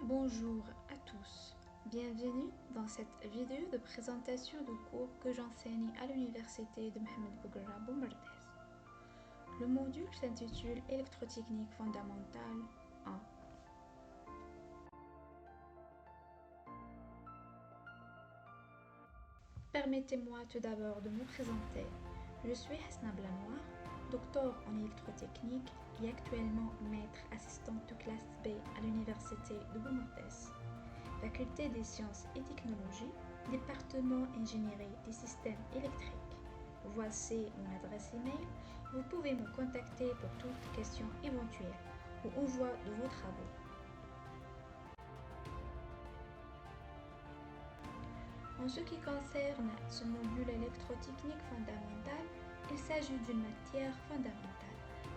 Bonjour à tous, bienvenue dans cette vidéo de présentation du cours que j'enseigne à l'université de Mohamed Bouguera Boumerdès. Le module s'intitule Électrotechnique fondamentale 1. Permettez-moi tout d'abord de me présenter. Je suis Hasna Blanoir, docteur en électrotechnique et actuellement maître assistante de classe B à l'université de Boumerdès. Faculté des sciences et technologies, département ingénierie des systèmes électriques. Voici mon adresse email. Vous pouvez me contacter pour toute question éventuelle ou envoi de vos travaux. En ce qui concerne ce module électrotechnique fondamental, il s'agit d'une matière fondamentale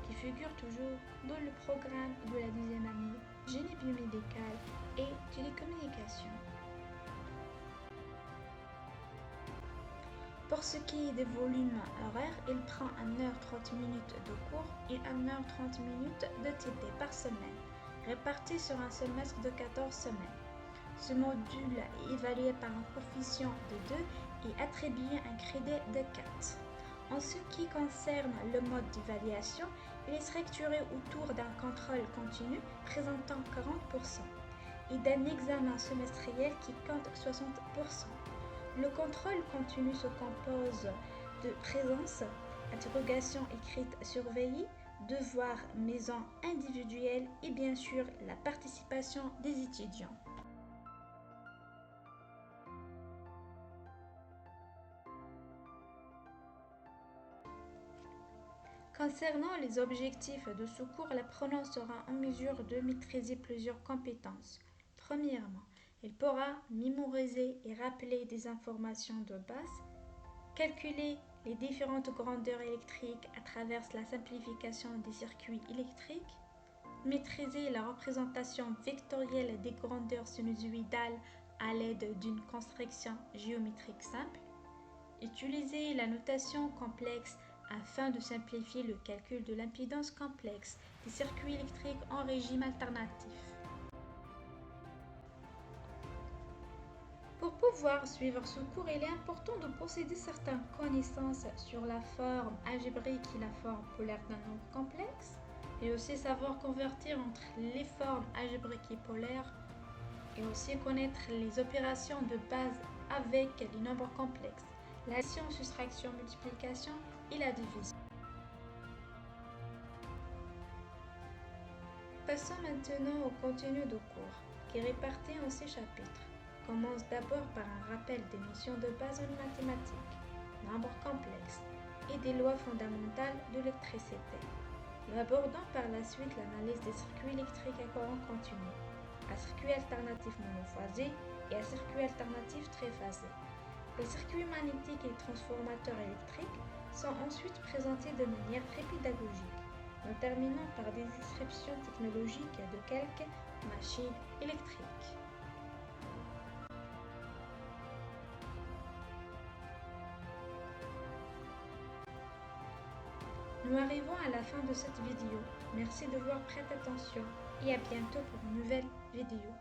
qui figure toujours dans le programme de la deuxième année génie biomédical et télécommunications. Pour ce qui est des volumes horaires, il prend 1h30 minutes de cours et 1h30 minutes de TD par semaine, répartis sur un semestre de 14 semaines. Ce module est évalué par un coefficient de 2 et attribué un crédit de 4. En ce qui concerne le mode d'évaluation, il est structuré autour d'un contrôle continu présentant 40% et d'un examen semestriel qui compte 60%. Le contrôle continu se compose de présence, interrogation écrite surveillée, devoirs maison individuels et bien sûr la participation des étudiants. Concernant les objectifs de ce cours, l'apprenant sera en mesure de maîtriser plusieurs compétences. Premièrement, il pourra mémoriser et rappeler des informations de base, calculer les différentes grandeurs électriques à travers la simplification des circuits électriques, maîtriser la représentation vectorielle des grandeurs sinusoïdales à l'aide d'une construction géométrique simple, utiliser la notation complexe afin de simplifier le calcul de l'impédance complexe des circuits électriques en régime alternatif. Pour pouvoir suivre ce cours, il est important de posséder certaines connaissances sur la forme algébrique et la forme polaire d'un nombre complexe, et aussi savoir convertir entre les formes algébriques et polaires, et aussi connaître les opérations de base avec les nombres complexes, l'addition, soustraction, multiplication et la division. Passons maintenant au contenu du cours, qui est réparti en 6 chapitres. Commence d'abord par un rappel des notions de base en mathématiques, nombres complexes et des lois fondamentales de l'électricité. Nous abordons par la suite l'analyse des circuits électriques à courant continu, à circuit alternatif monophasé et à circuit alternatif triphasé. Les circuits magnétiques et les transformateurs électriques sont ensuite présentés de manière très pédagogique. Nous terminons par des descriptions technologiques de quelques machines électriques. Nous arrivons à la fin de cette vidéo. Merci de voir prête attention et à bientôt pour une nouvelle vidéo.